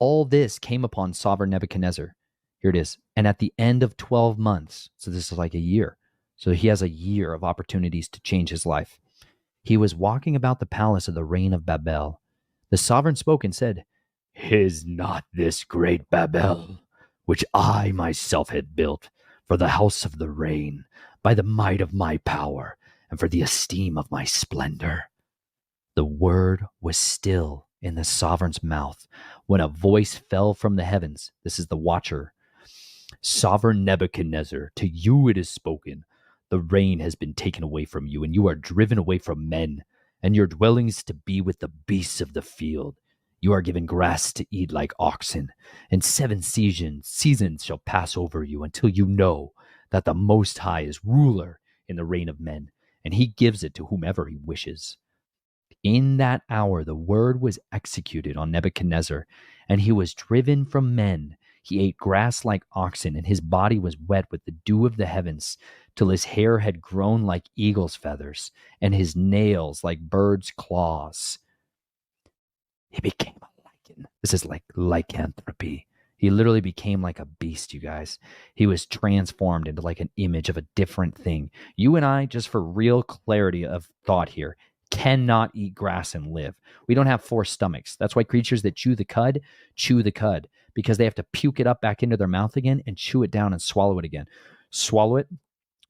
All this came upon sovereign Nebuchadnezzar. Here it is. And at the end of 12 months, so this is like a year. So he has a year of opportunities to change his life. He was walking about the palace of the reign of Babel. The sovereign spoke and said, "Is not this great Babel, which I myself had built for the house of the reign, by the might of my power, and for the esteem of my splendor?" The word was still in the sovereign's mouth when a voice fell from the heavens. This is the watcher. "Sovereign Nebuchadnezzar, to you it is spoken. The rain has been taken away from you, and you are driven away from men, and your dwellings to be with the beasts of the field. You are given grass to eat like oxen, and 7 seasons shall pass over you until you know that the Most High is ruler in the reign of men, and he gives it to whomever he wishes." In that hour, the word was executed on Nebuchadnezzar, and he was driven from men. He ate grass like oxen, and his body was wet with the dew of the heavens, till his hair had grown like eagle's feathers, and his nails like birds' claws. He became a lichen. This is like lycanthropy. He literally became like a beast, you guys. He was transformed into like an image of a different thing. You and I, just for real clarity of thought here, cannot eat grass and live. We don't have 4 stomachs. That's why creatures that chew the cud, because they have to puke it up back into their mouth again and chew it down and swallow it again. Swallow it,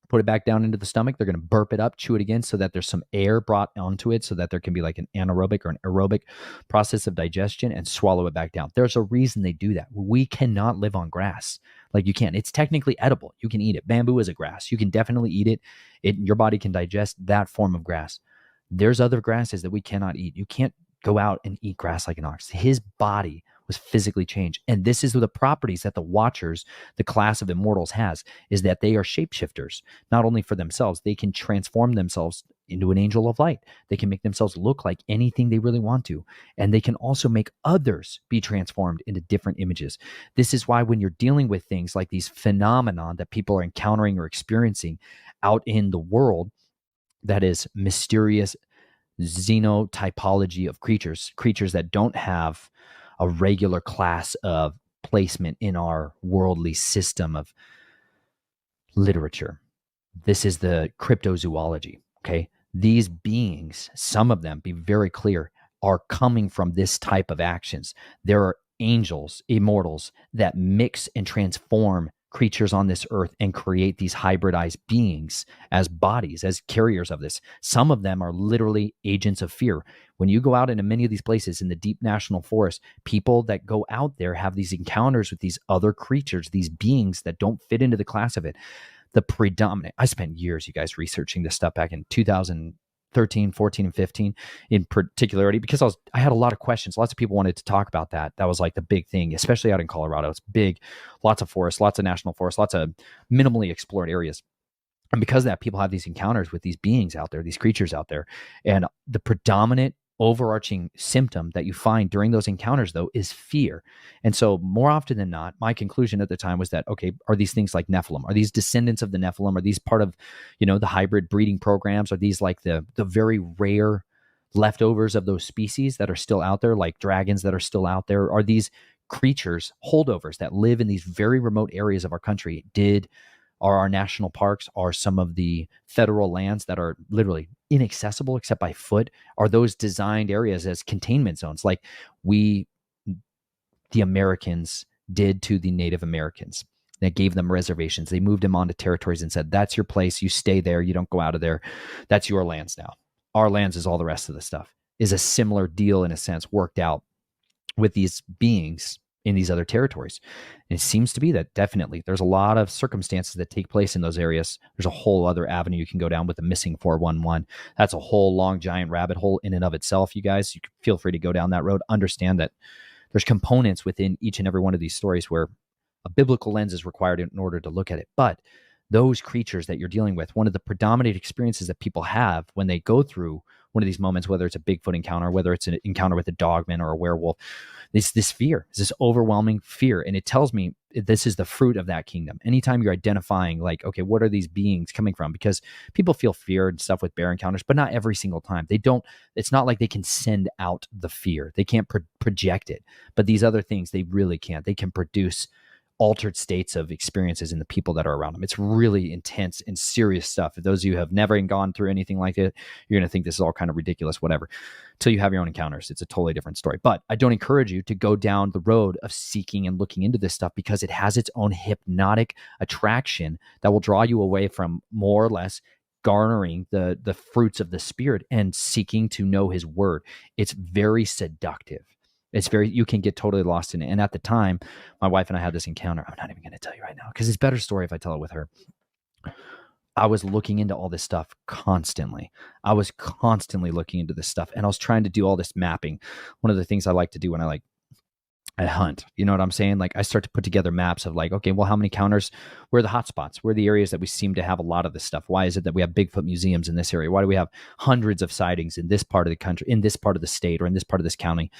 put it back down into the stomach. They're going to burp it up, chew it again so that there's some air brought onto it so that there can be like an anaerobic or an aerobic process of digestion, and swallow it back down. There's a reason they do that. We cannot live on grass. Like you can't. It's technically edible. You can eat it. Bamboo is a grass. You can definitely eat it. Your body can digest that form of grass. There's other grasses that we cannot eat. You can't go out and eat grass like an ox. His body was physically changed. And this is the properties that the Watchers, the class of immortals, has, is that they are shapeshifters, not only for themselves. They can transform themselves into an angel of light. They can make themselves look like anything they really want to. And they can also make others be transformed into different images. This is why when you're dealing with things like these phenomenon that people are encountering or experiencing out in the world, that is mysterious xenotypology of creatures that don't have a regular class of placement in our worldly system of literature. This is the cryptozoology, okay? These beings, some of them, be very clear, are coming from this type of actions. There are angels, immortals, that mix and transform creatures on this earth and create these hybridized beings as bodies, as carriers of this. Some of them are literally agents of fear. When you go out into many of these places in the deep national forest, people that go out there have these encounters with these other creatures, these beings that don't fit into the class of it. The predominant, I spent years, you guys, researching this stuff back in 2013, 14, and 15 in particularity, because I had a lot of questions. Lots of people wanted to talk about that. That was like the big thing, especially out in Colorado. It's big, lots of forests, lots of national forests, lots of minimally explored areas. And because of that, people have these encounters with these beings out there, these creatures out there. And the predominant overarching symptom that you find during those encounters, though, is fear. And so more often than not, my conclusion at the time was that, okay, are these things like Nephilim? Are these descendants of the Nephilim? Are these part of, the hybrid breeding programs? Are these like the very rare leftovers of those species that are still out there, like dragons that are still out there? Are these creatures holdovers that live in these very remote areas of our country? Are our national parks, are some of the federal lands that are literally inaccessible except by foot, are those designed areas as containment zones like the Americans did to the Native Americans? That gave them reservations. They moved them onto territories and said, that's your place. You stay there. You don't go out of there. That's your lands now. Our lands is all the rest of the stuff. Is a similar deal, in a sense, worked out with these beings in these other territories. And it seems to be that definitely there's a lot of circumstances that take place in those areas. There's a whole other avenue you can go down with the missing 411. That's a whole long giant rabbit hole in and of itself, you guys. You can feel free to go down that road. Understand that there's components within each and every one of these stories where a biblical lens is required in order to look at it. But those creatures that you're dealing with, one of the predominant experiences that people have when they go through one of these moments, whether it's a Bigfoot encounter, whether it's an encounter with a dogman or a werewolf, is this fear, is this overwhelming fear. And it tells me this is the fruit of that kingdom. Anytime you're identifying like, okay, what are these beings coming from? Because people feel fear and stuff with bear encounters, but not every single time. They don't, it's not like they can send out the fear. They can't project it. But these other things, they really can't. They can produce altered states of experiences in the people that are around them. It's really intense and serious stuff. If those of you who have never gone through anything like it, you're going to think this is all kind of ridiculous, whatever. Until you have your own encounters, it's a totally different story. But I don't encourage you to go down the road of seeking and looking into this stuff, because it has its own hypnotic attraction that will draw you away from more or less garnering the fruits of the Spirit and seeking to know His word. It's very seductive. You can get totally lost in it. And at the time, my wife and I had this encounter. I'm not even going to tell you right now, because it's a better story if I tell it with her. I was looking into all this stuff constantly. I was constantly looking into this stuff, and I was trying to do all this mapping. One of the things I like to do when I hunt, you know what I'm saying? Like, I start to put together maps of like, okay, well, how many counters, where are the hot spots? Where are the areas that we seem to have a lot of this stuff? Why is it that we have Bigfoot museums in this area? Why do we have hundreds of sightings in this part of the country, in this part of the state, or in this part of this county,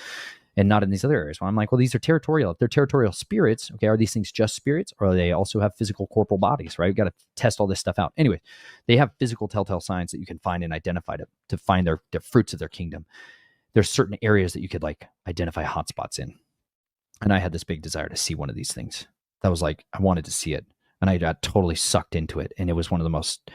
and not in these other areas? Well, I'm like, well, these are territorial. If they're territorial spirits, okay, are these things just spirits, or do they also have physical corporal bodies, right? We've got to test all this stuff out. Anyway, they have physical telltale signs that you can find and identify to find their fruits of their kingdom. There's certain areas that you could like identify hotspots in. And I had this big desire to see one of these things. That was like, I wanted to see it. And I got totally sucked into it. And it was one of the most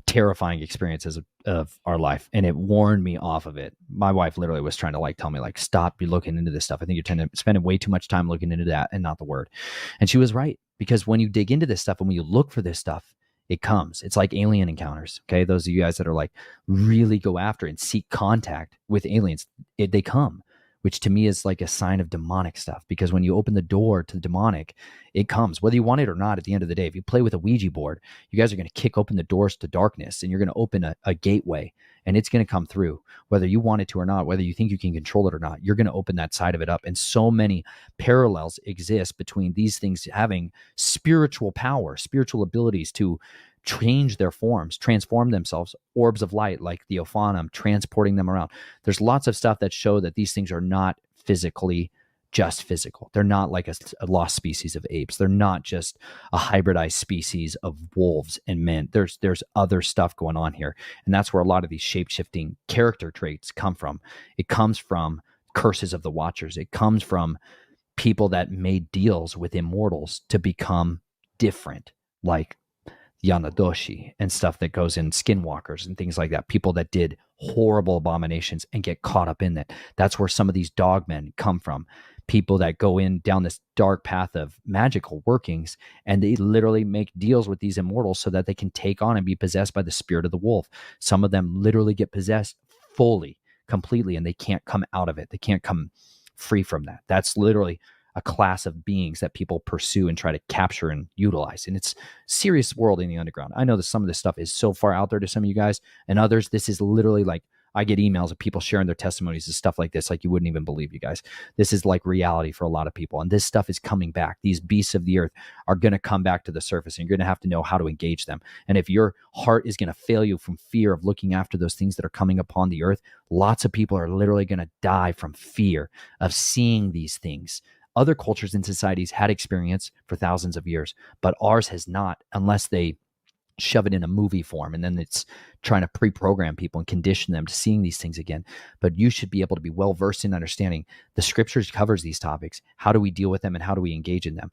terrifying experiences of our life. And it warned me off of it. My wife literally was trying to like tell me, like, stop, you're looking into this stuff. I think you're spending way too much time looking into that and not the word. And she was right. Because when you dig into this stuff and when you look for this stuff, it comes. It's like alien encounters. Okay. Those of you guys that are like really go after and seek contact with aliens, they come, which to me is like a sign of demonic stuff. Because when you open the door to the demonic, it comes, whether you want it or not. At the end of the day, if you play with a Ouija board, you guys are going to kick open the doors to darkness, and you're going to open a gateway, and it's going to come through, whether you want it to or not, whether you think you can control it or not. You're going to open that side of it up. And so many parallels exist between these things having spiritual power, spiritual abilities to change their forms, transform themselves, orbs of light like the Ophanum, transporting them around. There's lots of stuff that show that these things are not physically just physical. They're not like a lost species of apes. They're not just a hybridized species of wolves and men. There's other stuff going on here. And that's where a lot of these shape-shifting character traits come from. It comes from curses of the Watchers. It comes from people that made deals with immortals to become different, like Yanadoshi and stuff that goes in skinwalkers and things like that. People that did horrible abominations and get caught up in that. That's where some of these dogmen come from. People that go in down this dark path of magical workings, and they literally make deals with these immortals so that they can take on and be possessed by the spirit of the wolf. Some of them literally get possessed fully, completely, and they can't come out of it. They can't come free from that. That's literally a class of beings that people pursue and try to capture and utilize. And it's a serious world in the underground. I know that some of this stuff is so far out there to some of you guys, and others, this is literally like, I get emails of people sharing their testimonies and stuff like this, like you wouldn't even believe, you guys. This is like reality for a lot of people. And this stuff is coming back. These beasts of the earth are going to come back to the surface, and you're going to have to know how to engage them. And if your heart is going to fail you from fear of looking after those things that are coming upon the earth, lots of people are literally going to die from fear of seeing these things. Other cultures and societies had experience for thousands of years, but ours has not, unless they shove it in a movie form, and then it's trying to pre-program people and condition them to seeing these things again. But you should be able to be well versed in understanding the scriptures covers these topics. How do we deal with them, and how do we engage in them?